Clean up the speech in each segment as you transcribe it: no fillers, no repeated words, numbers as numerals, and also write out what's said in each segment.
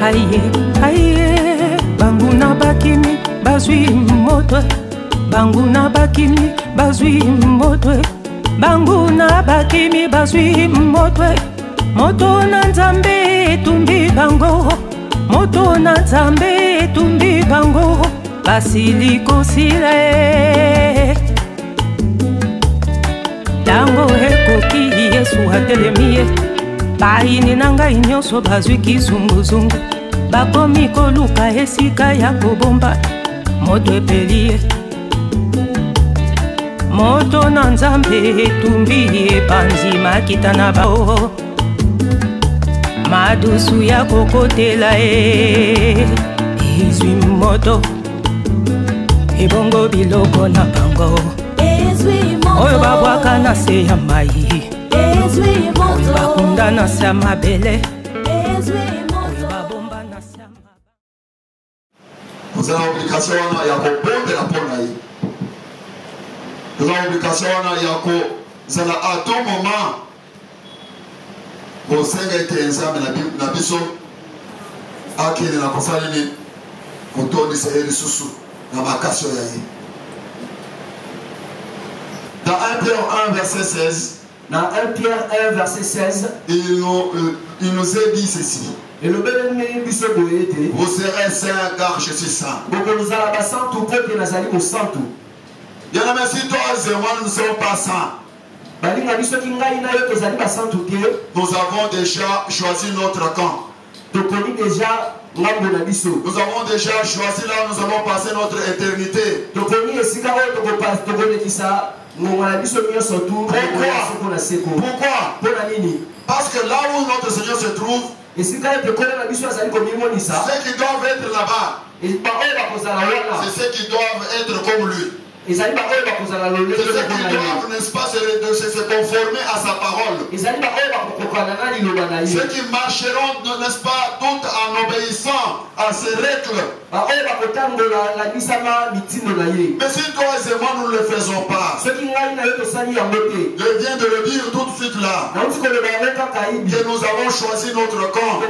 Aïe, aïe, banguna bakimi, bazui moto. Banguna bakimi, bazui moto. Banguna bakimi, bazui moto. Moto na nzambe tumbi bango. Moto na nzambe tumbi bango. Basiliko sile. Tango ekoki Yesu atelemie. Baini nanga inyoso bazwi kizunguzungu. Bakomi koluka esika ya kobomba. Moto epelie. Moto na nzambe etumbi epanzi makita na bao. Madusu ya kokotela ezwi moto. Ebongo biloko na bango. Oyo babwaka na se ya mai. Oyo bakunda na se ya mabele. Oyo babomba na se ya mabele. Vous avez l'obligation ya kobondela mpona ye. Vous avez l'obligation ya kozala à tout moment kosenga ete nzambe na biso akende na kosala nini kotondisa ye lisusu na makasi oyo ya ye. Dans 1 Pierre 1 verset 16, dans 1 Pierre 1 verset 16, il nous est dit ceci. Vous serez saints car je suis saint. Bien aimé, si toi et moi nous ne sommes pas saints, nous avons déjà choisi notre camp. Nous avons déjà choisi là où nous allons passer notre éternité. Pourquoi? Parce que là où notre Seigneur se trouve, ceux qui doivent être là-bas, c'est ceux qui doivent être comme lui. C'est ceux qui doivent, n'est-ce pas, se conformer à sa parole. Ceux qui marcheront, n'est-ce pas, tout en obéissant à ses règles. Mais si toi et moi nous ne le faisons pas, je viens de le dire tout de suite là, que nous avons choisi notre camp.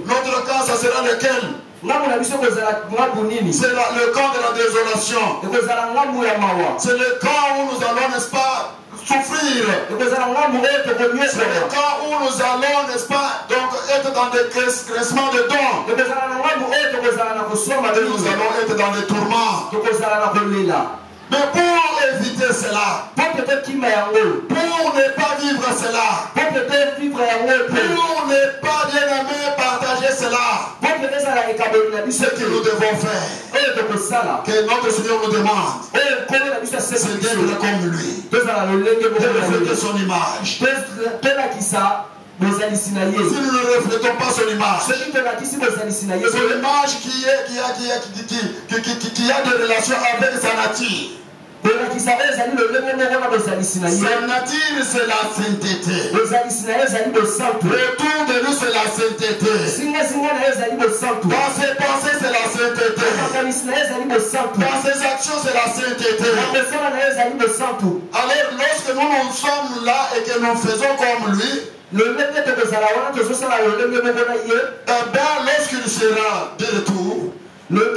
Notre camp, ça sera lequel? C'est le camp de la désolation. C'est le camp où nous allons, n'est-ce pas, souffrir. C'est le camp où nous allons, n'est-ce pas, donc être dans des cressements de dents. Et nous allons être dans des tourments. Mais pour éviter cela, pour ne pas vivre cela, pour ne pas bien aimer partager cela, ce que nous devons faire, que notre Seigneur nous demande, c'est d'être comme lui, de refléter son image. Si nous ne reflétons pas son image, son image qui a des relations avec sa nature. Sa nature, c'est la sainteté. Autour de nous, c'est la sainteté. Dans ses pensées, c'est la sainteté. Dans ses actions, c'est la sainteté. Alors, lorsque nous sommes là et que nous faisons comme lui, lorsqu'il sera de retour, dans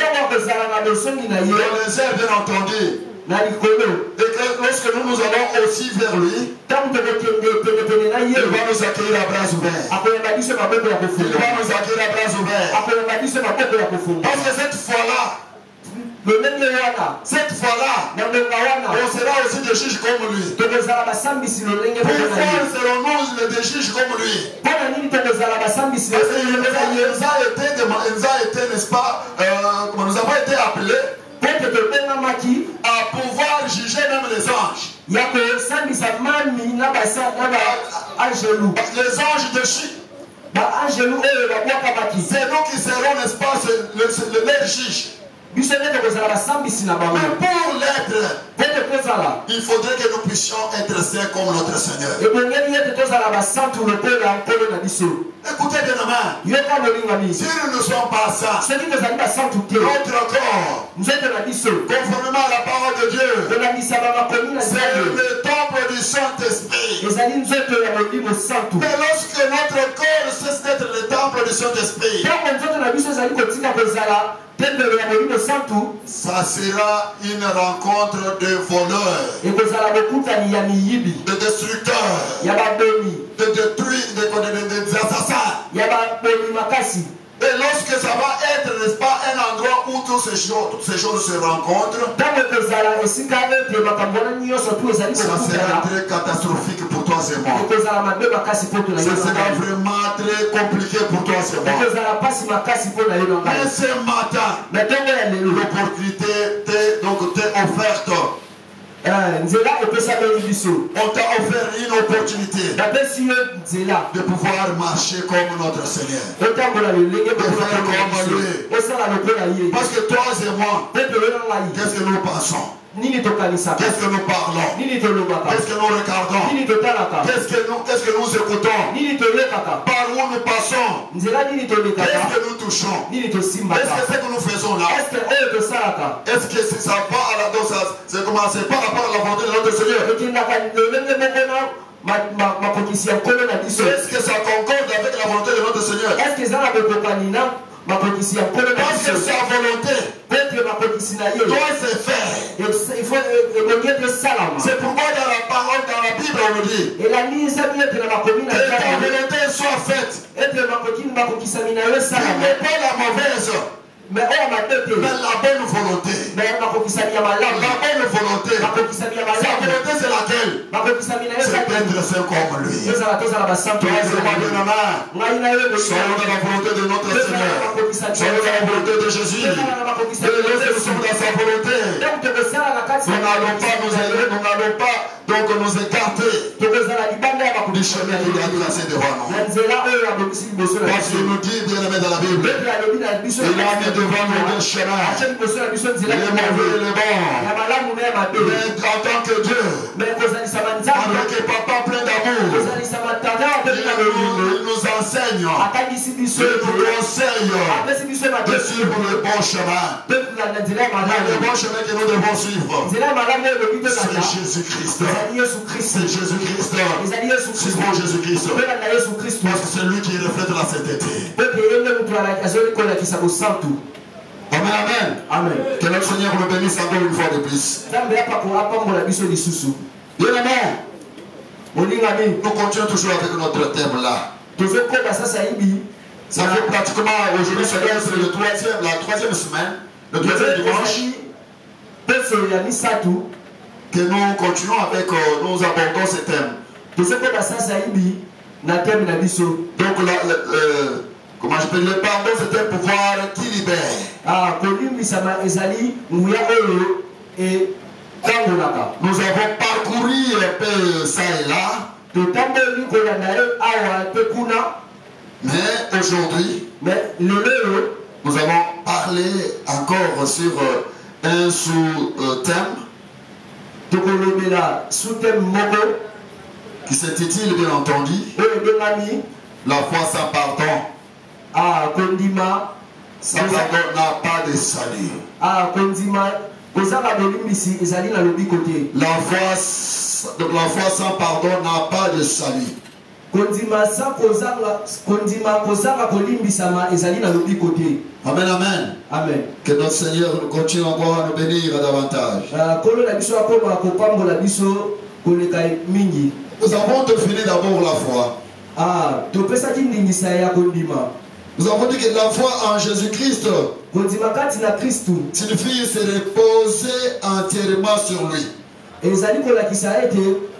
les airs, bien entendu, et que lorsque nous allons aussi vers lui, il va nous accueillir à bras ouverts. Il va nous accueillir à bras ouverts. Parce que cette fois-là, on sera aussi des juges comme lui. Pourquoi serons-nous des juges comme lui? Parce qu'il nous a été, n'est-ce pas, nous avons été appelés à pouvoir juger même les anges. Les anges de Chine. C'est nous qui serons, n'est-ce pas, les juges. Mais pour l'être, il faudrait que nous puissions être saints comme notre Seigneur. Écoutez bien la main. Si nous ne sommes pas saints, notre corps, conformément à la parole de Dieu, c'est le temple du Saint-Esprit. ezali nzoto ya molimo santu. Mais lorsque notre corps cesse d'être le temple du Saint-Esprit, ntango nzoto na biso ezali kotika kozala tempelo ya molimo santu, ça sera une rencontre de voleurs, ekozala bokutani ya miyibi, de destructeurs, ya babomi, de détruits, des assassins. ya babomi makasi. Et lorsque ça va être, n'est-ce pas, un endroit où toutes ces choses se rencontrent, ntango ekozala esika ete makambo wana nyonso tu ezali ça sera kokutana, très catastrophique pour toi et moi. ekozala mabe makasi mpo to na yo Ça na sera ngai. vraiment très compliqué pour toi et moi. ekozala pasi makasi mpo na yo na Mais ngai. ce matin, na ntongo ya lelo l'opportunité t'est offerte. nzela epesameli biso, On t'a offert une opportunité bapesi yo nzela de pouvoir marcher comme notre Seigneur. otambola lolenge lui. osala lokola ye. Parce que toi et moi, pepe yo na ngai qu'est-ce que nous pensons? nini tokanisaka, Qu'est-ce que nous parlons? nini tolobaka, Qu'est-ce que nous regardons? nini totalaka, Qu'est-ce que nous écoutons? nini toyokaka, Par où nous passons? nzela nini Qu'est-ce tolekaka, que nous touchons? nini Est-ce que tosimbaka, ce que nous faisons là, eske oyo tosalaka est-ce que ça va à la dose? C'est commencé par rapport à la volonté de notre Seigneur? ekendaka lolenge moko na makokisi ya nkolo na biso, Est-ce que ça concorde avec la volonté de notre Seigneur? eske eza na bokokani na makokisi ya nkolo na Parce que biso, sa volonté pepe makokisi na ye doit se faire. il faut ebongi ete esalama. C'est pourquoi dans la parole, dans la Bible, on nous dit elandisami ete na makomi na que ta nzambe volonté soit faite. ete makokisami na yo Ce esalama, n'est pas la mauvaise, mais oyo mabe te, mais la bonne volonté. mais makokisami ya La malamu, bonne volonté. makokisami ya Sa malamu, volonté, c'est laquelle? makokisami na yo C'est esalama, d'être saint comme lui. ezala tozala basantu Toi et moi, bien aimé, ngai na yo soyons dans la volonté de notre Seigneur. Soyons dans la volonté de Jésus. Et lorsque nous sommes dans sa volonté, donc tokozala na kati nous n'allons pas donc nous écarter tokozala libanda ya du chemin qu'il a tracé devant nous. na nzela oyo abongisi liboso na Parce qu'il nous dit, bien aimé dans la Bible, pepe alobi na biso il a mis devant nous deux chemins, atie liboso na biso nzela les mauvais et les bons. ya malamu na ya mabe, Mais en tant que Dieu, mais kozalisama nzambe, avec un papa plein d'amour, kozalisama tata apepe na lolingo, il nous enseigne, atangisi biso il nous conseille apesi biso de mabe suivre le bon chemin. pepe na nzela ya Le malamu, bon chemin que nous devons suivre, nzela ya malamu oyo elobi c'est tokata Jésus-Christ. ezali yesu kristu, C'est Jésus-Christ. ezali yesu kristu, Suivons Jésus-Christ. pena na yesu kristu, Parce que c'est lui qui reflète la sainteté. pepe ye nde mutu azoli kolakisa bosantu. Amen, amen. Amen. Que notre Seigneur nous bénisse encore une fois de plus. nzambe apambola biso lisusu. Bien aimé, molingami nous continuons toujours avec notre thème là. tozokoba sasa hivi Ça fait pratiquement aujourd'hui, c'est la troisième semaine, le troisième dimanche, peso ya misatu que nous continuons avec, nous abordons ce thème. tozokoba sasa hivi na teme na biso. Donc, comment je peux le pardon, c'est un pouvoir qui libère. Kolimbisama ezali nguya oyo etangolaka. Nous avons parcouru un peu ça et là. Totamboli kolanda yo awa pe kuna. Mais aujourd'hui, lelo nous allons parler encore sur un sous-thème tokolobela sous-thème moko qui s'intitule bien entendu oyo ebengami La foi sans pardon. kondima Sans pardon n'a pas de salut. kondima kozala bolimbisi ezali na lobiko te. La foi sans pardon n'a pas de salut. Kondima kozanga kolimbisama ezali na lobiko te. Amen, amen. Amen. Que notre Seigneur continue encore à nous bénir davantage. Kolo na biso akoma kopambola biso koleka mingi. Nous avons défini d'abord la foi. Topesaki ndingisa ya kondima. Nous avons dit que la foi en Jésus-Christ kondima kati na Kristu signifie se reposer entièrement sur lui. ezali kolakisa ete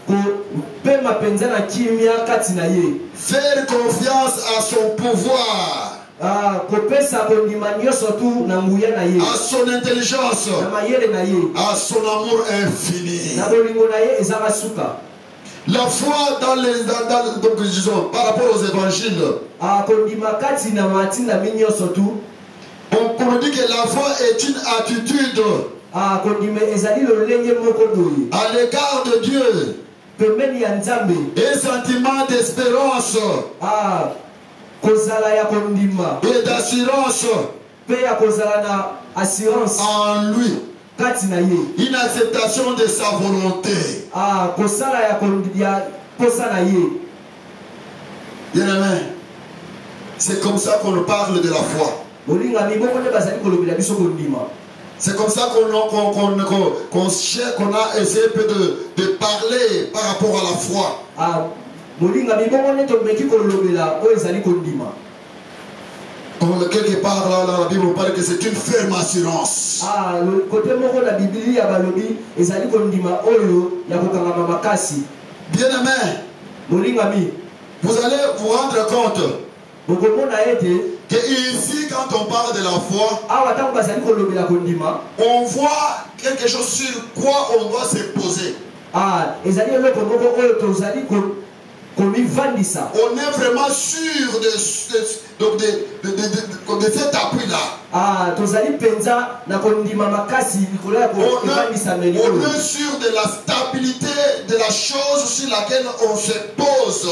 kopema penza na kimia kati na ye. Faire confiance à son pouvoir, kopesa kondima nyonso tu na nguya na ye, à son intelligence, na mayele na ye, à son amour infini. na bolingo na ye eza masuka. La foi donc disons, par rapport aux évangiles, kondima kati na matinda mi nyonso tu, on nous dit que la foi est une attitude kondima ezali lolenge moko boye à l'égard de Dieu, pembeni ya Nzambe, un sentiment d'espérance kozala ya kondima et d'assurance pe ya kozala na assurance en lui. Une acceptation de sa volonté. Bien aimé, c'est comme ça qu'on parle de la foi. C'est comme ça qu'on a essayé de parler par rapport à la foi. Quelque part là, la Bible parle que c'est une ferme assurance. Bien aimé, vous allez vous rendre compte que ici, quand on parle de la foi, on voit quelque chose sur quoi on doit se poser. On est vraiment sûr de cet appui-là. On est sûr de la stabilité de la chose sur laquelle on se pose.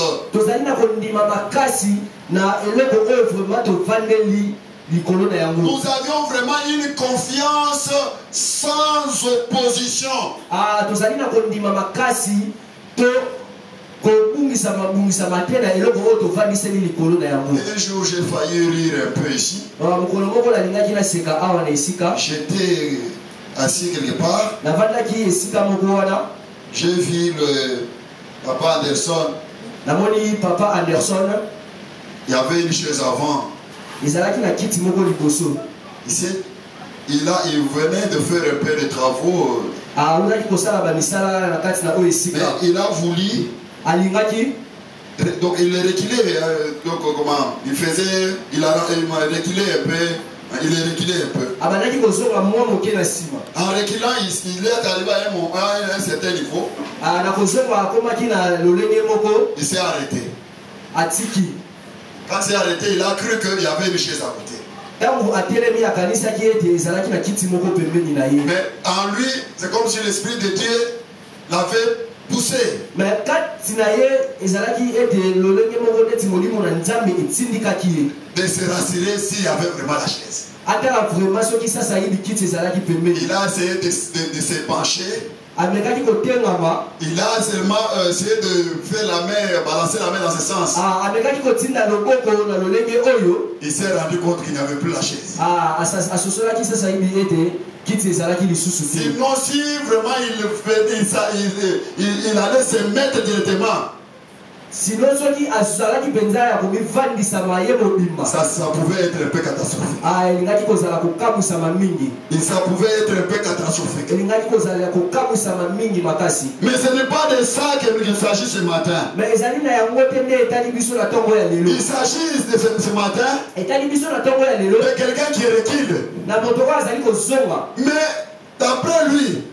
Nous avions vraiment une confiance sans opposition. Un jour j'ai failli rire un peu ici. J'étais assis quelque part. J'ai vu le papa Anderson. Il y avait une chaise avant. Ici, il venait de faire un peu de travaux. Mais il a voulu. Donc il est reculé. Donc comment il faisait, il a reculé un peu. Il est reculé un peu. En reculant, il est arrivé à un certain niveau. Il s'est arrêté. Quand il s'est arrêté, il a cru qu'il y avait une chaise à côté. Mais en lui, c'est comme si l'Esprit de Dieu l'avait poussé. De se rassurer s'il y avait vraiment la chaise. Il a essayé de se pencher. Il a seulement essayé de faire la main, balancer la main dans ce sens. Il s'est rendu compte qu'il n'y avait plus la chaise. Sinon, si vraiment il allait se mettre directement. Sinon, ça pouvait être un peu catastrophique. Ça pouvait être un peu catastrophique. Mais ce n'est pas de ça qu'il s'agit ce matin. Il s'agit de ce matin de quelqu'un qui recule. Mais d'après lui,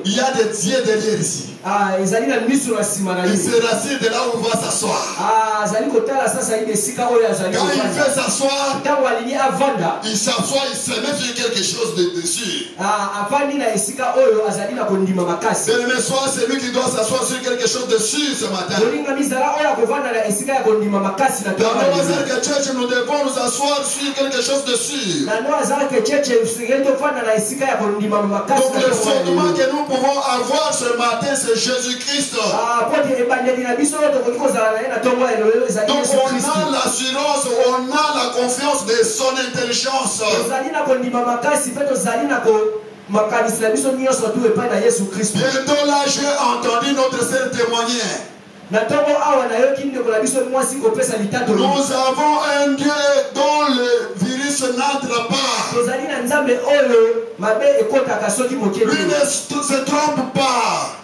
il y a des dieux derrière ici. Il se rassure de là où il va s'asseoir. Quand il fait s'asseoir, il s'assoit, il se met sur quelque chose de dessus. Mais soit c'est lui qui doit s'asseoir sur quelque chose dessus ce matin. Dans notre church, nous devons nous asseoir sur quelque chose dessus. Donc le fondement que nous pouvons avoir ce matin, c'est Jésus-Christ. Donc on a l'assurance, on a la confiance de son intelligence. Bientôt là, j'ai entendu notre sœur témoigner. Nous avons un Dieu dont le virus n'entre pas. Lui ne se trompe pas.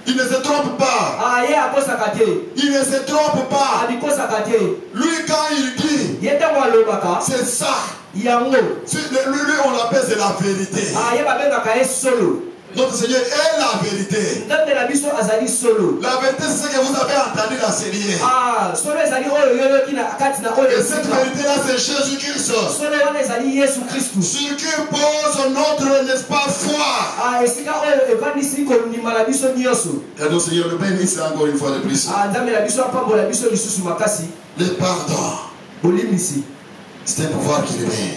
Il ne se trompe pas. Il ne se trompe pas. Lui, quand il dit, c'est ça. Lui, on l'appelle c'est la vérité. Notre Seigneur est la vérité. La vérité, c'est ce que vous avez entendu la série. Et cette vérité-là, c'est Jésus-Christ. Sur qui pose notre, n'est-ce pas, foi. Et notre Seigneur le bénisse encore une fois de plus. Le pardon, c'est un pouvoir qu'il est.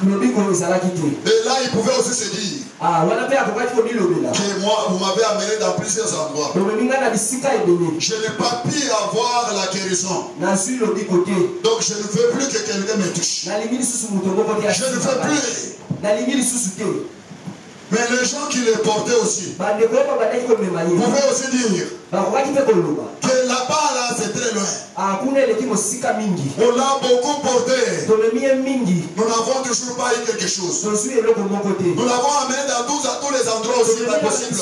Et là, il pouvait aussi se dire que moi, vous m'avez amené dans plusieurs endroits. Je n'ai pas pu avoir la guérison. Donc je ne veux plus que quelqu'un me touche. Je ne veux plus. Mais les gens qui les portaient aussi pouvaient aussi dire que là-bas, là, c'est très loin. On l'a beaucoup porté. Nous n'avons toujours pas eu quelque chose. Nous l'avons amené à tous les endroits aussi pas possible.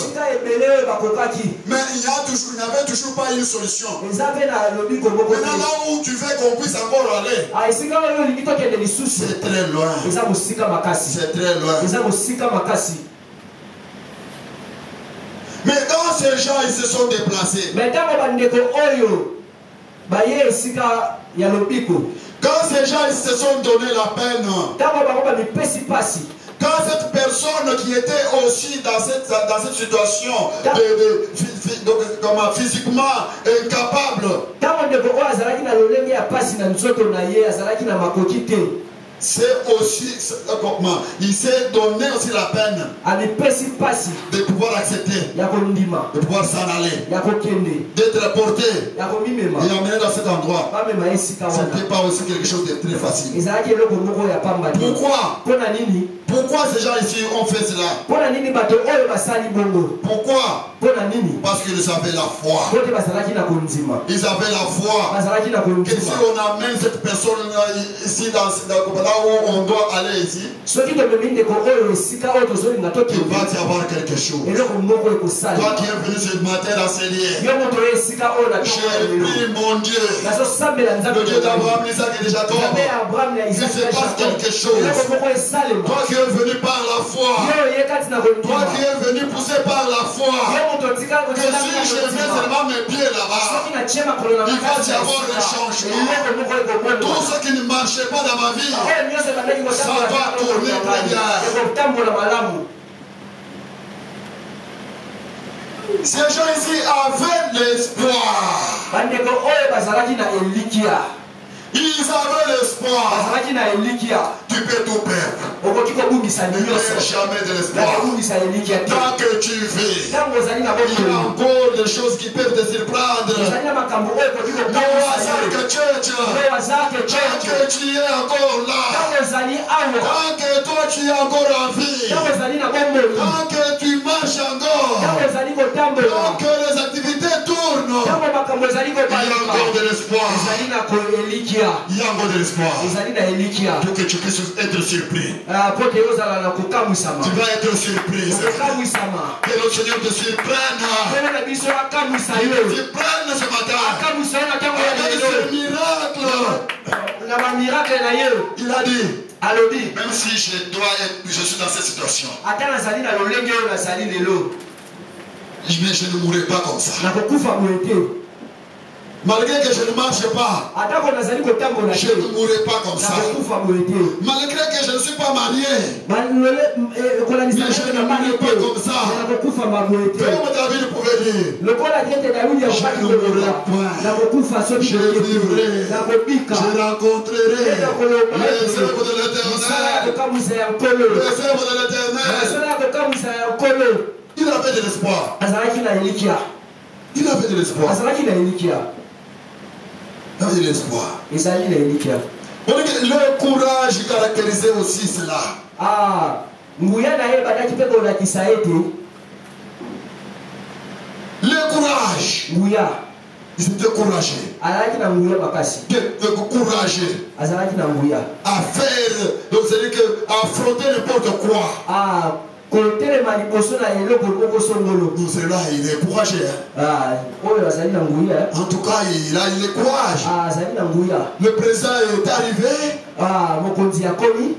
Mais il n'y avait toujours pas une solution. Maintenant, là où tu veux qu'on puisse encore aller, c'est très loin. C'est très loin. Mais quand ces gens ils se sont déplacés, quand ces gens ils se sont donné la peine, quand cette personne qui était aussi dans cette situation physiquement incapable, c'est aussi comment il s'est donné aussi la peine de pouvoir accepter, de pouvoir s'en aller, d'être porté et emmené dans cet endroit. Ce n'était pas aussi quelque chose de très facile. Pourquoi ces gens ici ont fait cela? Pourquoi? Parce qu'ils avaient la foi. Ils avaient la foi que si on amène cette personne ici là où on doit aller ici, il va y avoir quelque chose. Toi qui es venu ce matin dans ces liens, je prie mon Dieu, le Dieu d'Abraham, Isaac et de Jacob, qu'il se passe quelque chose. Toi qui es venu par la foi, toi qui es venu poussé par la foi, que si je mets seulement mes pieds là-bas, il va y avoir un changement. Tout ce qui ne marchait pas dans ma vie, ça va tourner très bien. Ces gens ici avaient l'espoir. Ils avaient l'espoir. Tu peux tout perdre. Ne perds jamais de l'espoir. Tant que tu vis, il y a encore des choses qui peuvent te surprendre. No hasard church. Tant que tu es encore là, tant que toi tu es encore en vie, tant que tu marches encore, tant que les activités tournent, il y a encore de l'espoir. Il y a encore de l'espoir pour que tu puisses être surpris. Tu vas être surpris. Que le Seigneur te surprenne. Il te surprenne ce matin. Avec ce miracle. Il a dit, même si je suis dans cette situation, mais je ne mourrai pas comme ça. Malgré que je ne marche pas, je ne mourrai pas comme ça. Malgré que je ne suis pas marié, mais je ne mourrai pas comme ça. Comme David pouvait dire, je ne mourrai point. Je vivrai, je rencontrerai les œuvres de l'Éternel. Les œuvres de l'Éternel. Il avait de l'espoir. Il avait de l'espoir. Il avait de l'espoir. Le courage caractérisait aussi cela. Le courage. Ils étaient courageux. Courageux. À faire, donc c'est-à-dire qu'à affronter n'importe quoi. Pour cela, il est courageux. En tout cas, il est courage. Le président est arrivé.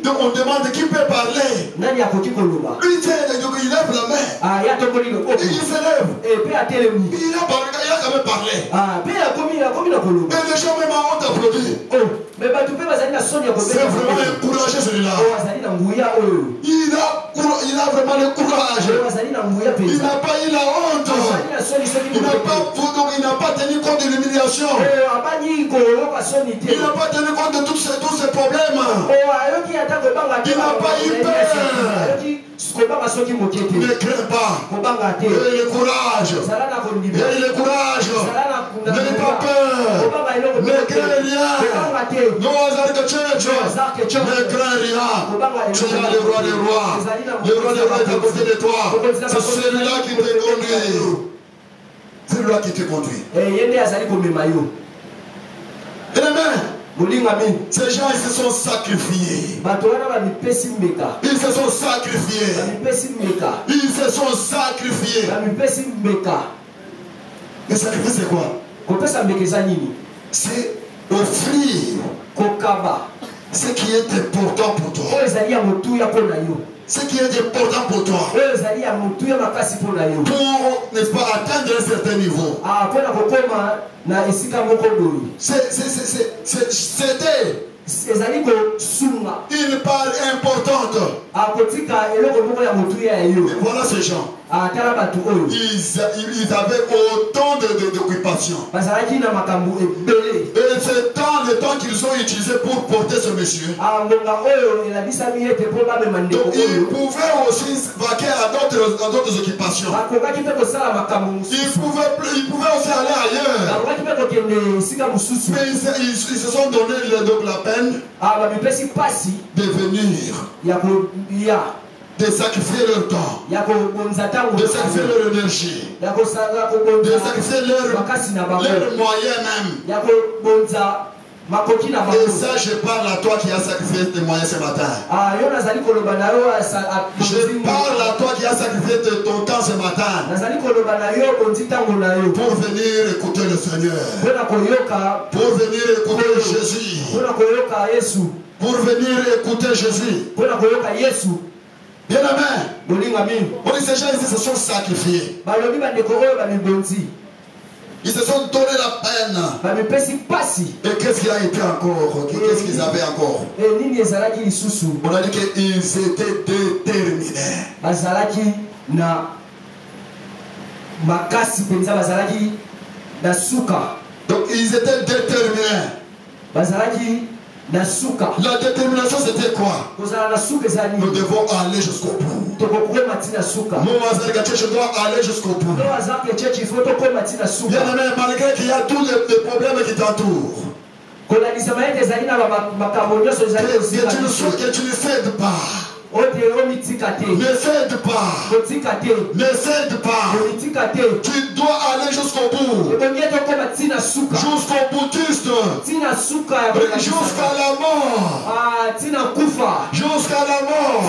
Donc on demande qui peut parler. Lui, il lève la main. Et il se lève. Il a quand même parlé. Et les gens même ont applaudi. C'est vraiment un courageux celui-là. Il a vraiment le courage. Il n'a pas eu la honte. Il n'a pas tenu compte de l'humiliation. Il n'a pas tenu compte de tous ces problèmes. problème. Il n'a pas eu peur. Ne crains pas. Aie le courage. Aie le courage. N'aie pas peur. Ne crains rien. Non, ne crains rien. Tu as le roi des rois. Le roi des rois est à côté de toi. C'est celui-là qui te conduit. C'est celui-là qui te conduit. Amen. Ces gens, ils se sont sacrifiés. Ils se sont sacrifiés. Ils se sont sacrifiés. Le sacrifice, c'est quoi? C'est offrir ce qui est important pour toi. Ce qui est important pour toi. Pour, n'est-ce pas, atteindre un certain niveau. C'était une part importante. Et voilà ces gens. Ils avaient autant d'occupations. Et c'est le temps qu'ils ont utilisé pour porter ce monsieur. Donc ils pouvaient aussi vaquer à d'autres occupations. Ils pouvaient aussi aller ailleurs. Mais ils se sont donné donc la peine de venir, de sacrifier leur temps, de sacrifier leur énergie, de sacrifier leurs moyens même. Et ça, je parle à toi qui as sacrifié tes moyens ce matin. Je parle à toi qui as sacrifié ton temps ce matin pour venir écouter le Seigneur, pour venir écouter Jésus, pour venir écouter Jésus. Bien amen. On dit ces gens ici se sont sacrifiés. Ils se sont donné la peine. Et qu'est-ce qu'il a été encore? Qu'est-ce qu'ils avaient encore? On a dit qu'ils étaient déterminés. Donc ils étaient déterminés. La détermination, c'était quoi? Nous devons aller jusqu'au bout. Je dois aller jusqu'au bout. Bien aimé, malgré qu'il y a tous les problèmes qui t'entourent, que tu ne cèdes pas. Ne cède pas. Ne cède pas. Tu dois aller jusqu'au bout. Jusqu'au boutiste. Jusqu'à la mort. Jusqu'à la mort.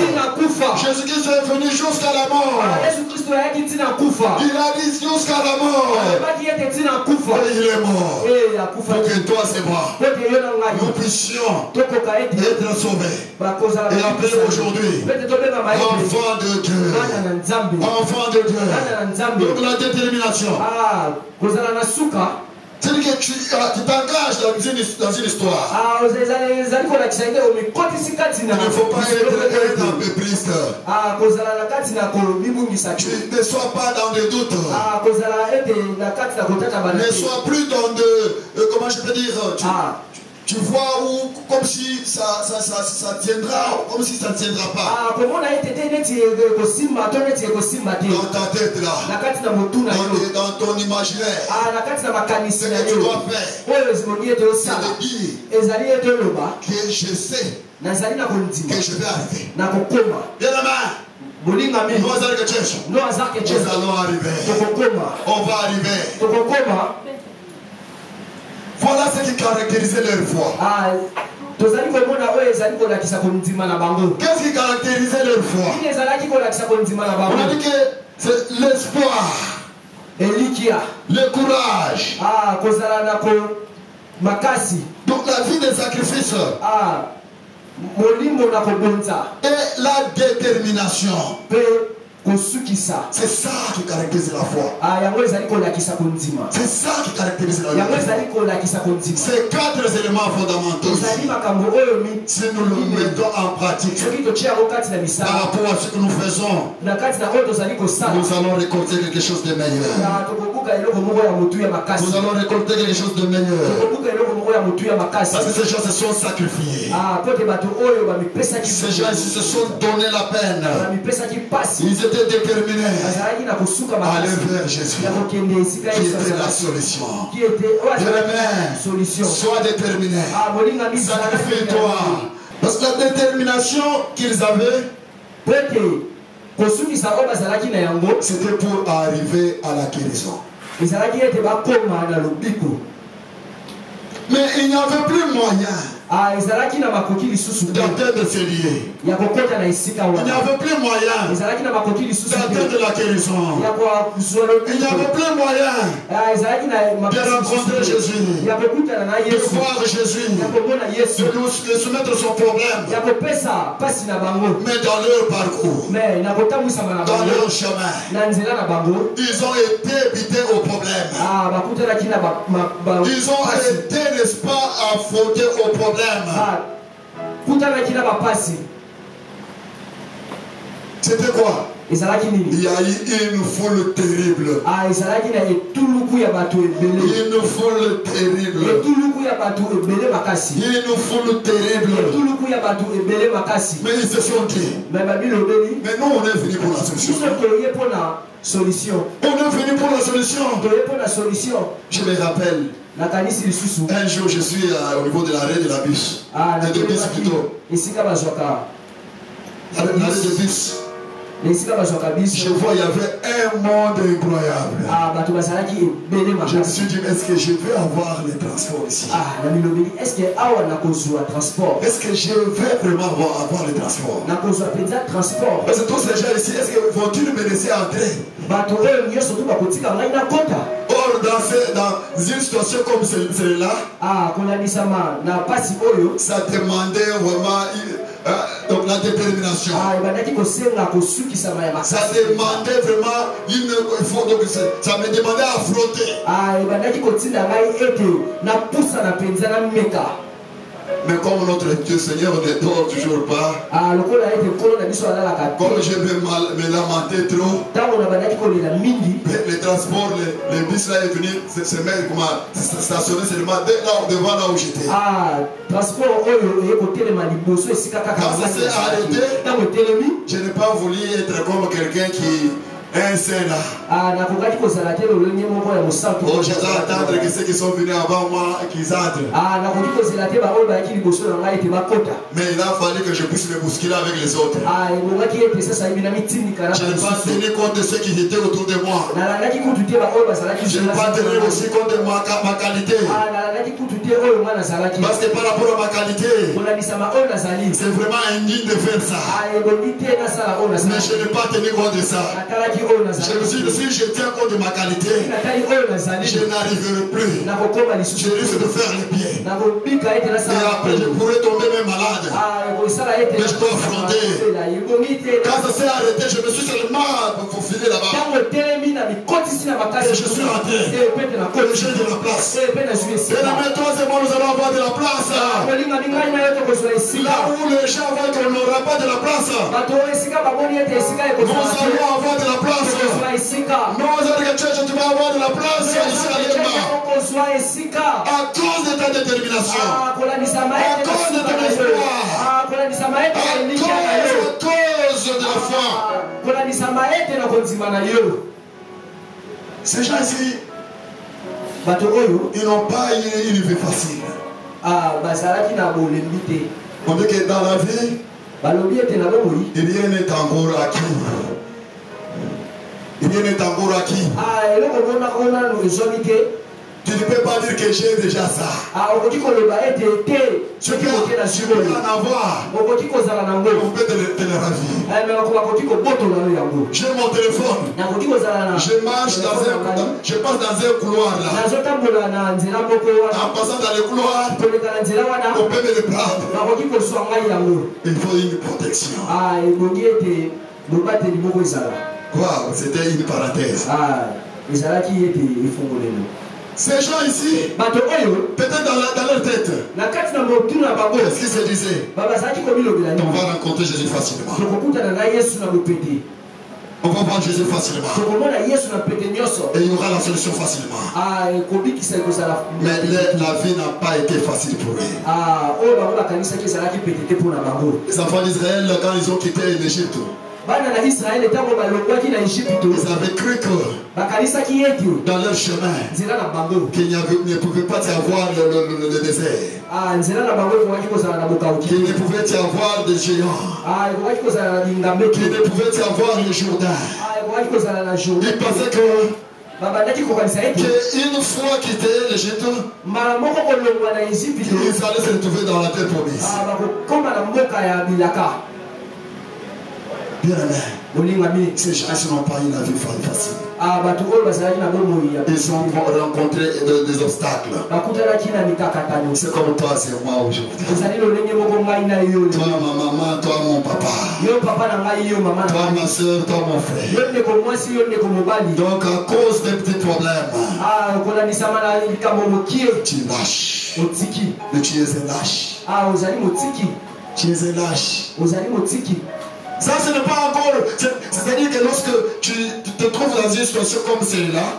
Jésus-Christ est venu jusqu'à la mort. Il a dit jusqu'à la mort. Et il est mort. Pour que toi et moi, nous puissions être sauvés. Et après aujourd'hui, enfant de Dieu. Enfant de Dieu. Donc la détermination. C'est-à-dire que tu t'engages dans une histoire. Il ne faut pas être un pépliste. Tu ne sois pas dans des doutes. Ne sois plus dans de... comment je peux dire... Tu vois où, comme si ça tiendra, comme si ça ne tiendra pas. Dans ta tête là, dans ton imaginaire, ce que tu dois faire, c'est de dire que je sais que je vais arriver. Bien la main. Nous allons arriver. On va arriver. Voilà ce qui caractérisait leur foi. Qu'est-ce qui caractérisait leur foi? On a dit que c'est l'espoir, le courage, donc la vie des sacrifices et la détermination. C'est ça qui caractérise la foi. C'est ça qui caractérise la foi. Ces 4 éléments fondamentaux, si nous le mettons en pratique par rapport à ce que nous faisons, nous allons récolter quelque chose de meilleur. Nous allons récolter quelque chose de meilleur. Parce que ces gens se sont sacrifiés. Ces gens ici se sont donné la peine. Ils étaient déterminés à aller vers Jésus, qui était la solution. Bien-aimé, sois déterminé. Sacrifie-toi. Parce que la détermination qu'ils avaient, c'était pour arriver à la guérison. Mais il n'y avait plus moyen d'atteindre ces lieux. Il n'y avait plus moyen d'atteindre la guérison. Il n'y avait plus moyen de rencontrer Jésus, de voir Jésus, de soumettre son problème. Mais dans leur parcours, dans leur chemin, ils ont été butés au problème. Ils ont été, n'est-ce pas, affrontés au problème. C'était quoi? Il y a eu une foule terrible. Une foule terrible. Une foule terrible. Mais ils se sont dit, mais nous on est venu pour la solution. On est venu pour la solution. Je me rappelle, un jour je suis au niveau de l'arrêt de la bus. De bus plutôt. L'arrêt de bus. Je vois, il y avait un monde incroyable. Je me suis dit, est-ce que je vais avoir les transports ici? Est-ce que je vais vraiment avoir les transports? Parce que tous ces gens ici, est-ce que vont-ils me laisser entrer? Or, dans une situation comme celle-là, ça demandait vraiment donc la détermination. Ça demandait vraiment ça me demandait à affronter. Mais comme notre Dieu Seigneur ne dort toujours pas, comme je vais me lamenter trop, les transports, les bus là est venu se mettre stationner seulement devant là où j'étais. Quand ça s'est arrêté, je n'ai pas voulu être comme quelqu'un qui un seul là. Oh, je vais attendre que ceux qui sont venus avant moi qu'ils entrent. Mais il a fallu que je puisse me bousculer avec les autres. Je n'ai pas tenu compte de ceux qui étaient autour de moi. Je n'ai pas tenu aussi compte de ma qualité. Parce que par rapport à ma qualité, c'est vraiment indigne de faire ça. Mais je n'ai pas tenu compte de ça. Je me suis dit, si je tiens compte de ma qualité, je n'arriverai plus. Je risque de faire les pieds. Et après, je pourrais tomber même malade. Mais je dois affronter. Quand ça s'est arrêté, je me suis seulement faufilé là-bas. Et je suis rentré. Et j'ai de la place. Et la toi et moi, nous allons avoir de la place. Là où les gens voient qu'on n'aura pas de la place, nous allons avoir de la place. Non, tu vas avoir de la place ici à Lemba. À cause de ta détermination, à cause de ton espoir, à cause de la foi. Ces gens ici, ils n'ont pas eu une vie facile. On dit que dans la vie, rien n'est encore acquis. Rien n'est encore acquis. Tu ne peux pas dire que j'ai déjà ça. Tu peux en avoir. On peut te le ravir. J'ai mon téléphone. Je marche je passe dans un couloir là. En passant dans le couloir, on peut me le prendre. Il faut une protection. Wow, c'était une parenthèse. Ces gens ici, peut-être dans leur tête, qu'est-ce qu'ils se disaient? On va rencontrer Jésus facilement. On va voir Jésus facilement. Et il y aura la solution facilement. Mais la vie n'a pas été facile pour eux. Les enfants d'Israël, quand ils ont quitté l'Égypte, ils avaient cru que dans leur chemin, qu'il ne pouvait pas y avoir le désert, qu'il ne pouvait y avoir des géants, qu'il ne pouvait y avoir le Jourdain. Ils pensaient que qu'une fois quitté l'Égypte, ils allaient se retrouver dans la terre promise. Bien aimé, ces gens n'ont pas eu la vie facile. Ils ont rencontré des obstacles. C'est comme toi, c'est moi aujourd'hui. Toi, ma maman, toi, mon papa. Toi, ma soeur, toi, mon frère. Donc, à cause des petits problèmes, tu lâches. Mais tu es un lâche. Tu es un lâche. Ça, ce n'est pas encore. C'est-à-dire que lorsque tu te trouves dans une situation comme celle-là,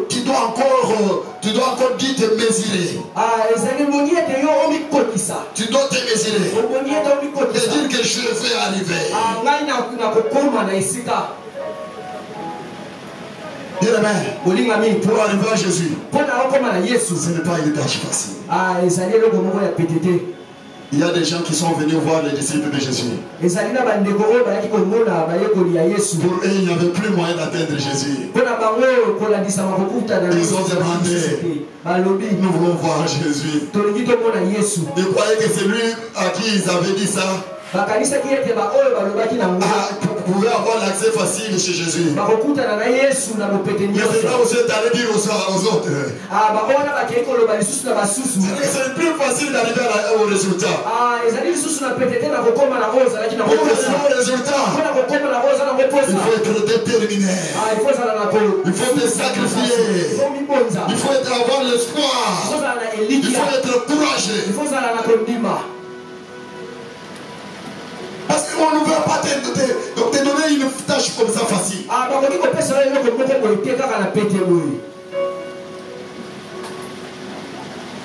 tu dois encore bien te mesurer. Tu dois te mesurer. Et dire que je vais arriver. Bien aimé, pour arriver à Jésus, ce n'est pas une tâche facile. Il y a des gens qui sont venus voir les disciples de Jésus. Pour eux, il n'y avait plus moyen d'atteindre Jésus. Ils ont demandé, nous voulons voir Jésus. Ils croyaient que c'est lui à qui ils avaient dit ça. Vous pouvez avoir l'accès facile chez Jésus. Mais c'est là où vous êtes allé dire aux autres. C'est plus facile d'arriver au résultat. Pour arriver au résultat, il faut être déterminé. Il faut te sacrifier. Il faut avoir l'espoir. Il faut être courageux. Parce qu'on ne veut pas te donner une tâche comme ça facile.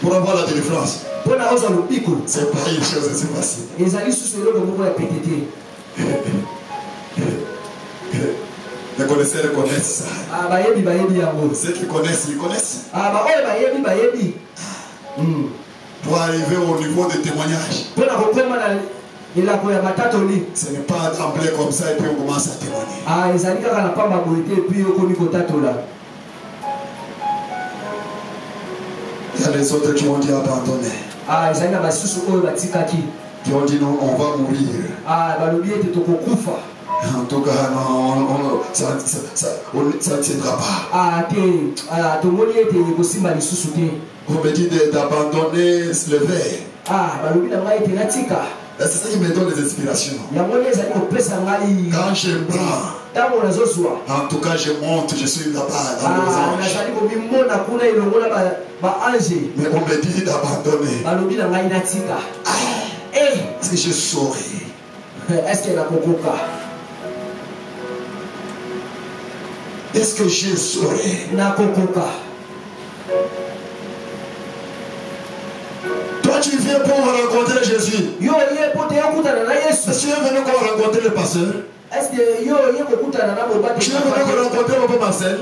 Pour avoir la délivrance, c'est pas une chose assez facile. Les connaisseurs connaissent ça. Ceux qui connaissent, ils connaissent. Pour arriver au niveau de témoignage, ce n'est pas d'emblée comme ça et puis on commence à témoigner. Il y a les autres qui ont dit abandonner. Qui ont dit non, on va mourir. En tout cas, non, ça ne tiendra pas. On me dit d'abandonner le verre. C'est ça qui me donne des inspirations. Quand je prends, en tout cas je monte, je suis là-bas dans les anges. Mais on me dit d'abandonner. Est-ce que je saurais? Est-ce que je saurais? Tu viens pour rencontrer Jésus. Tu es venu pour rencontrer le pasteur. Tu es venu pour rencontrer Papa Marcel.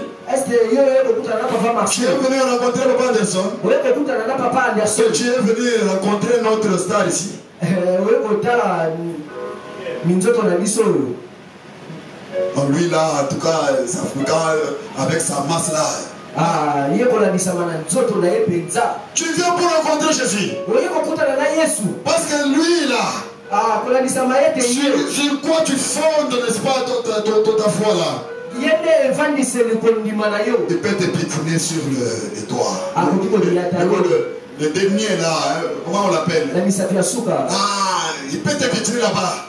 Tu es venu rencontrer Papa Anderson. Tu es venu rencontrer notre star ici. Lui là, en tout cas, avec sa masse là. Tu viens pour rencontrer Jésus. Parce que lui là, sur quoi tu fondes, n'est-ce pas, ta foi là? Il peut te pitonner sur les doigts. Le dernier là, comment on l'appelle? Il peut te pitonner là-bas.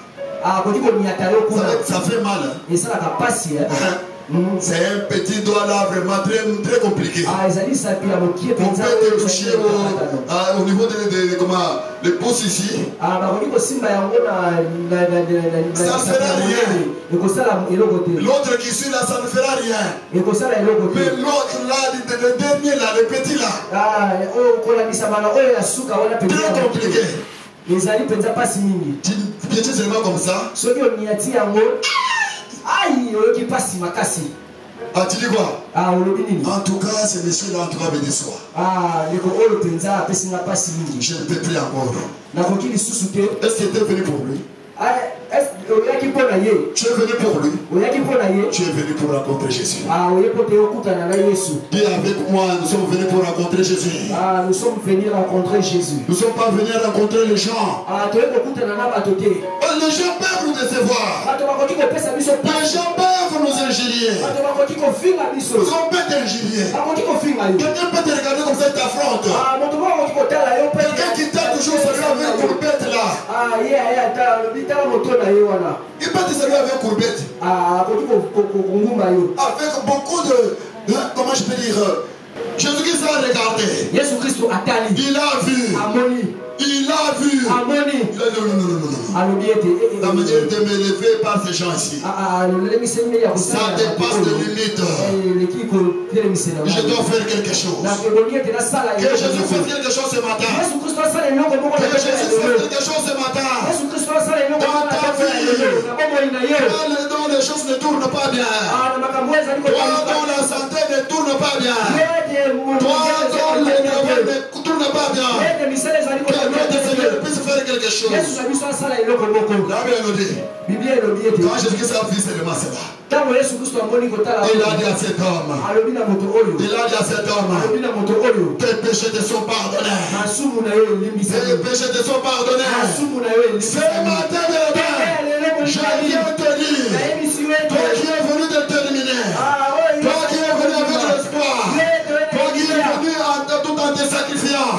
Ça fait mal. C'est un petit doigt là vraiment très compliqué. On peut te toucher au niveau de comment, le pouce ici. Ça ne fera rien. L'autre qui suit là, ça ne fera rien. Mais l'autre là, le dernier là, le petit là, très compliqué. Tu piétines seulement comme ça. Ah, tu dis quoi? En tout cas, ce monsieur-là, en tout cas, béni soit. Je ne peux plus encore. Est-ce que tu es venu pour lui? Tu es venu pour lui. Tu es venu pour rencontrer Jésus. Dis avec moi, nous sommes venus pour rencontrer Jésus. Nous sommes venus rencontrer Jésus. Nous ne sommes pas venus rencontrer les gens. Les gens peuvent nous décevoir. Les gens peuvent nous injurier. On peut t'injurier. Quelqu'un peut te regarder comme ça et t'affronte. Quelqu'un qui t'a toujours salué avec une courbette là. Il peut te saluer avec une courbette. Avec beaucoup de... Comment je peux dire? Jésus-Christ a regardé. Il a vu. Il a vu. Il a dit non. La manière de m'élever par ces gens ici, ça dépasse les limites. Je dois faire quelque chose. Que Jésus fasse quelque chose ce matin. Que Jésus fasse quelque chose ce matin. Dans ta vie, dont les choses ne tournent pas bien. Toi dont la santé ne tourne pas bien. Toi dont le travail ne tourne pas bien. Que notre Seigneur puisse faire quelque chose. La Bible nous dit, quand Jésus-Christ a vu seulement cela, il a dit à cet homme, tes péchés te sont pardonnés. Tes péchés te sont pardonnés. Ce matin, je viens te dire, toi qui es venu déterminer, toi qui es venu avec l'espoir, toi qui es venu tout en te sacrifiant,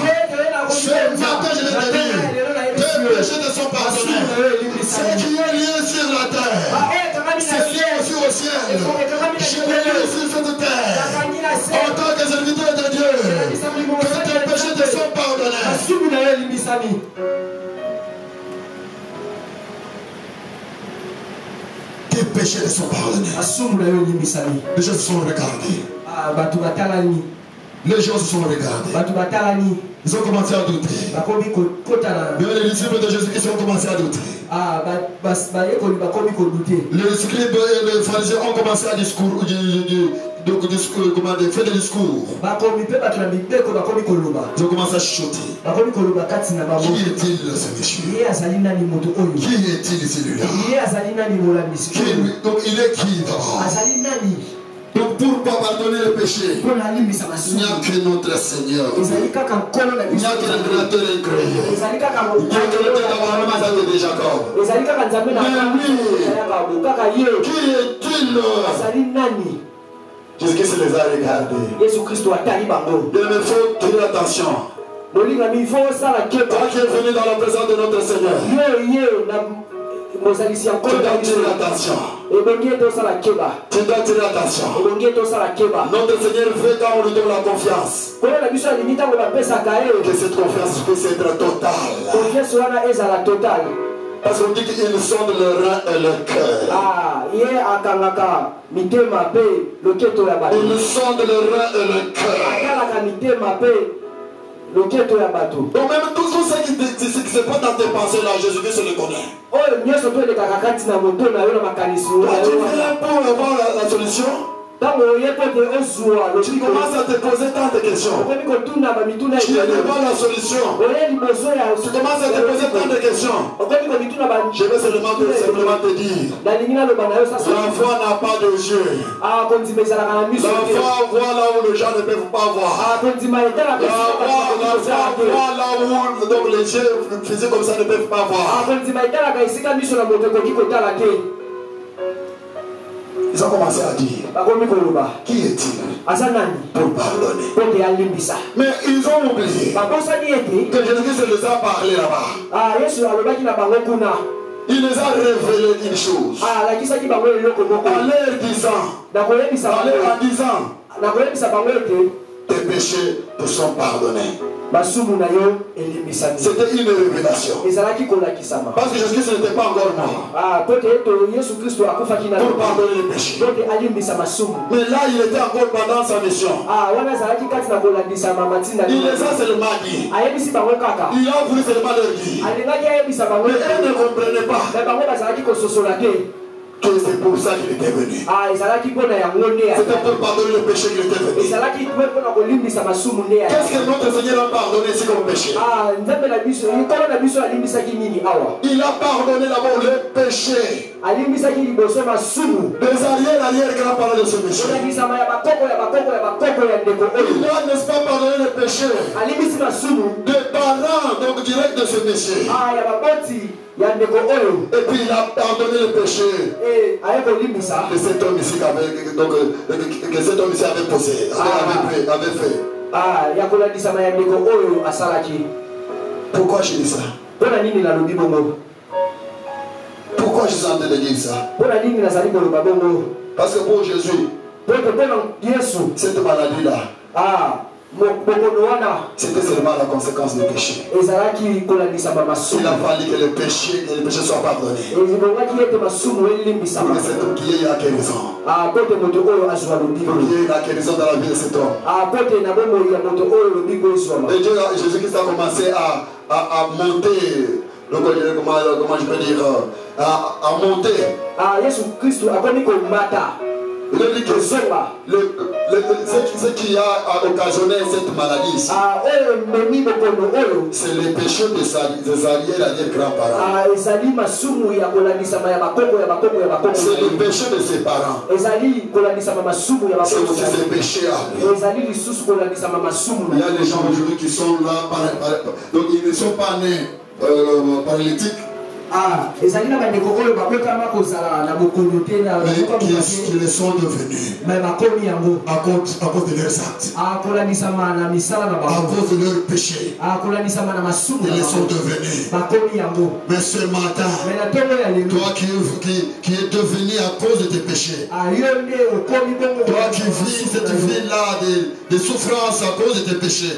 ce matin, je viens te dire, tes péchés te sont pardonnés. Ce qui est lié sur la terre, c'est lié aussi au ciel. Je l'ai lié sur cette terre. En tant que serviteur de Dieu, que tes péchés te sont pardonnés. Tes péchés te sont pardonnés. Les gens se sont regardés. Les gens se sont regardés. Ils ont commencé à douter. Bien, les disciples de Jésus-Christ ont commencé à douter. Les scribes et les pharisiens ont commencé à faire des discours. Ils ont commencé à chuchoter. Qui est-il ce monsieur? Qui est-il celui-là? Donc il est qui d'abord? Donc pourquoi pardonner le péché? Il n'y a que notre Seigneur. Il n'y a que le Créateur incroyable. Il n'y a que le Dieu d'Abraham, Isaac et de Jacob. Qui est-il? Jésus-Christ les a regardés. Il me faut tenir attention. Toi qui es venu dans la présence de notre Seigneur, tu dois tirer attention. Tu dois tirer attention. Notre Seigneur veut quand on lui donne la confiance, que cette confiance puisse être totale. Parce qu'on dit qu'ils sondent le rein et le cœur. Ils sondent le rein et le cœur. Donc même tout ce qui se passe dans tes pensées là, Jésus-Christ le connaît. Tu viens pour avoir la solution. Tu commences à te poser tant de questions. Tu n'as pas la solution. Tu commences à te poser tant de questions. Je vais simplement te dire, la foi n'a pas de yeux. La foi voit là où les gens ne peuvent pas voir. La foi voit là où donc les yeux physiques comme ça ne peuvent pas voir. Ils ont commencé à dire, qui est-il pour pardonner? Mais ils ont oublié que Jésus-Christ les a parlé là-bas. il les a révélé une chose. En leur disant, tes péchés te sont pardonnés. C'était une révélation. Parce que Jésus n'était pas encore mort pour pardonner les péchés. Mais là, il était encore pendant sa mission. Il les a seulement dit. Il a voulu seulement leur dire. Mais elles ne comprenaient pas que c'est pour ça qu'il était venu. C'était pour pardonner le péché qu'il était venu. Qu'est-ce que notre Seigneur a pardonné ici comme péché? Il a pardonné d'abord le péché des arrière-grands-parents de ce péché. Il a, n'est-ce pas, pardonné le péché des parents, donc direct de ce péché. Et puis il a pardonné le péché que cet homme ici avait posé, avait fait. Pourquoi je dis ça? Pourquoi je suis en train de dire ça? Parce que pour Jésus, cette maladie-là, c'était seulement la conséquence du péché. Il a fallu que les péchés soient pardonnés. Pour que cet homme qui ait la guérison. Pour qu'il y ait la guérison dans la vie de cet homme. Et Jésus-Christ a commencé à monter. Comment je peux dire? À monter. Il a dit que ce qui a occasionné cette maladie ici, c'est le péché des arrière-grands-parents. C'est le péché de ses parents. C'est aussi ses péchés à lui. Il y a des gens aujourd'hui qui sont là, donc ils ne sont pas nés paralytiques. Mais qui les sont devenus à cause de leurs actes, à cause de leurs péchés. Ils les sont devenus. Mais ce matin, toi qui es devenu à cause de tes péchés, toi qui vis cette vie-là de souffrance à cause de tes péchés,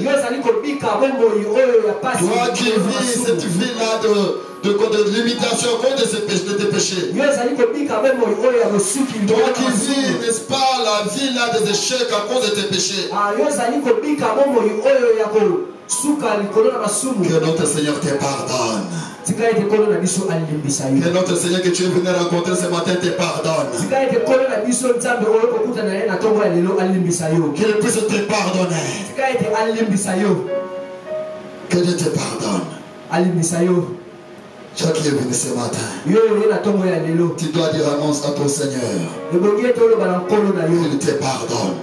toi qui vis cette vie-là de limitation à cause de tes péchés. Toi qui vis, n'est-ce pas, la vie là des échecs à cause de tes péchés. Que notre Seigneur te pardonne. Que notre Seigneur que tu es venu rencontrer ce matin te pardonne. Qu'il puisse te pardonner. Que Dieu te pardonne. Toi qui es venu ce matin, tu dois dire annonce à ton Seigneur qu'il te pardonne.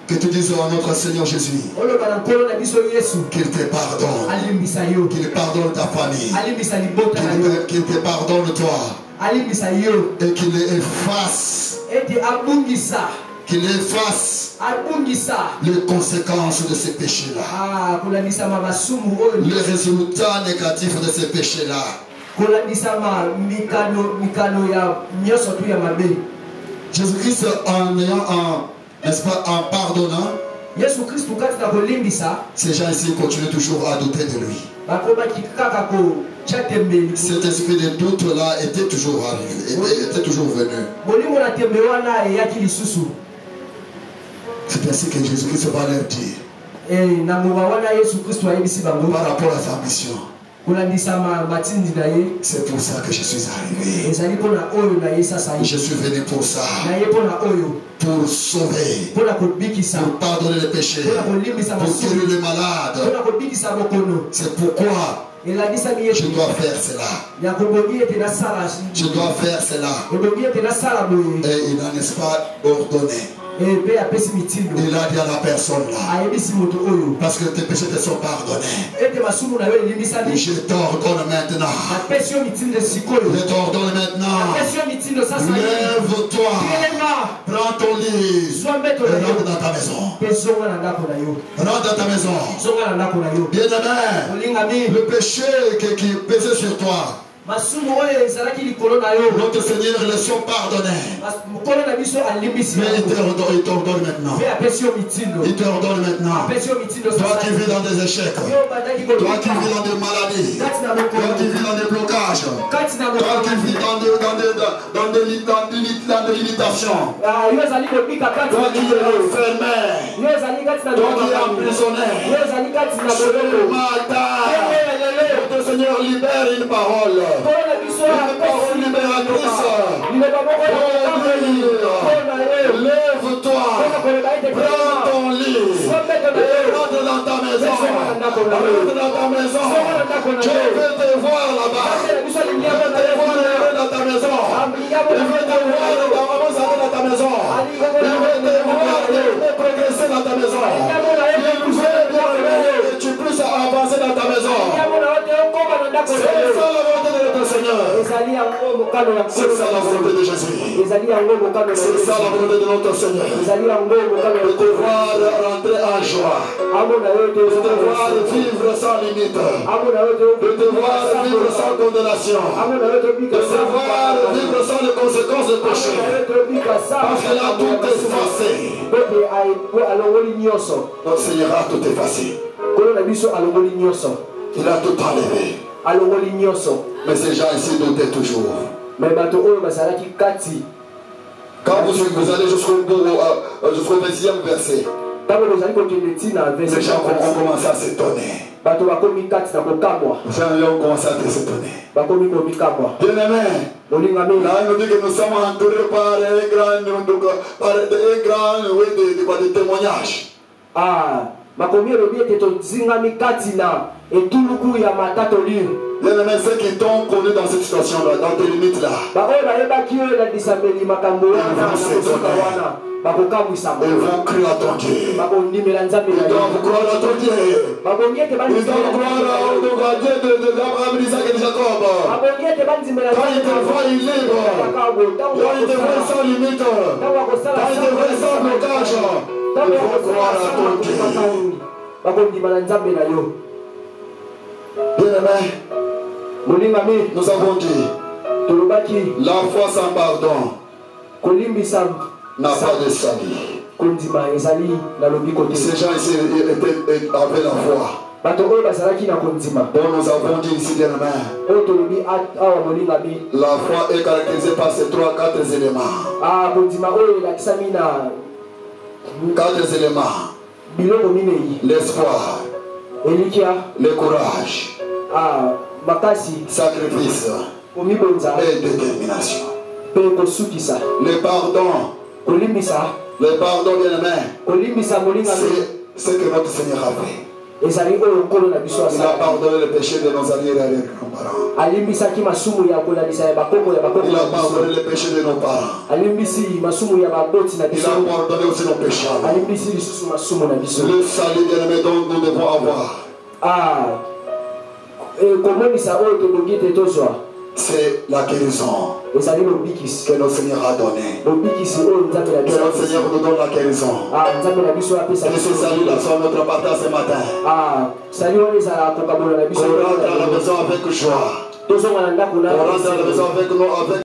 Que tu dises à notre Seigneur Jésus qu'il te pardonne, qu'il pardonne ta famille, qu'il te pardonne toi, et qu'il efface les conséquences de ces péchés-là, les résultats négatifs de ces péchés-là. Jésus-Christ, n'est-ce pas, en pardonnant, ces gens ici continuent toujours à douter de lui. Cet esprit de doute-là était toujours arrivé, était toujours venu. C'est ainsi que Jésus-Christ va leur dire par rapport à sa mission. C'est pour ça que je suis arrivé. Je suis venu pour ça. Pour sauver, pour pardonner les péchés, pour guérir les malades. C'est pourquoi je dois faire cela. Je dois faire cela. Et il n'a, n'est-ce pas, ordonné. Il a dit à la personne là, parce que tes péchés te sont pardonnés, je t'ordonne maintenant. Je t'ordonne maintenant. Lève-toi, prends ton lit et rentre dans ta maison. Rentre dans ta maison. Bien-aimé, le péché qui pesait sur toi, Notre Seigneur les sont pardonnés. Mais il t'ordonne maintenant. Il t'ordonne maintenant. Toi qui vis dans des échecs, toi qui vis dans des maladies, toi qui vis dans des blocages, toi qui vis dans des limitations, toi qui es enfermé, toi qui es emprisonné, ce matin, notre Seigneur libère une parole. Une parole libératrice. Lève-toi, prends ton lit et rentre dans ta maison. Rentre dans ta maison. Je veux te voir là-bas. Je veux te voir dans ta maison. Je veux te voir dans ta maison. Je veux te voir progresser dans ta maison. Et tu puisses avancer dans ta maison. C'est ça la volonté de notre Seigneur. C'est ça la volonté de Jésus. C'est ça la volonté de notre Seigneur. De te voir rentrer en joie. De te voir vivre sans limite. De te voir vivre sans condamnation. De te voir vivre sans les conséquences du péché. Parce qu'il a tout effacé. Notre Seigneur a tout effacé. Il a tout enlevé. Mais ces gens ici doutaient toujours. Quand vous allez jusqu'au 20e verset, les gens ont commencé à s'étonner. Les gens ont commencé à s'étonner. Bien-aimé, là il nous dit que nous sommes entourés par un grand témoignage. Bien-aimés, ceux qui t'ont connu dans cette situation-là, dans tes limites-là, ils vont crier à ton Dieu. Ils doivent croire à ton Dieu. Ils doivent croire à Dieu d'Abraham, d'Isaac et de Jacob. Quand ils te voient libres, quand ils te voient sans limite, quand ils te voient sans blocage, ils vont croire à ton Dieu. Bien-aimés, nous avons dit, la foi sans pardon n'a pas de salut. Ces gens ici avaient la foi. Bon, nous avons dit ici, bien-aimés, la foi est caractérisée par ces 3-4 éléments. 4 éléments. L'espoir, le courage, sacrifice et détermination. Le pardon, bien-aimé, c'est ce que notre Seigneur a fait. Il a pardonné le péché de nos arrière-grands-parents. Il a pardonné le péché de nos parents. Il a pardonné aussi nos péchés. Le salut, bien-aimé, dont nous devons avoir, c'est la guérison que notre Seigneur a donnée. Que notre Seigneur nous donne la guérison. Que ce salut-là soit notre partage ce matin. Qu'on rentre à la maison avec joie. On rentre à la maison avec nous, avec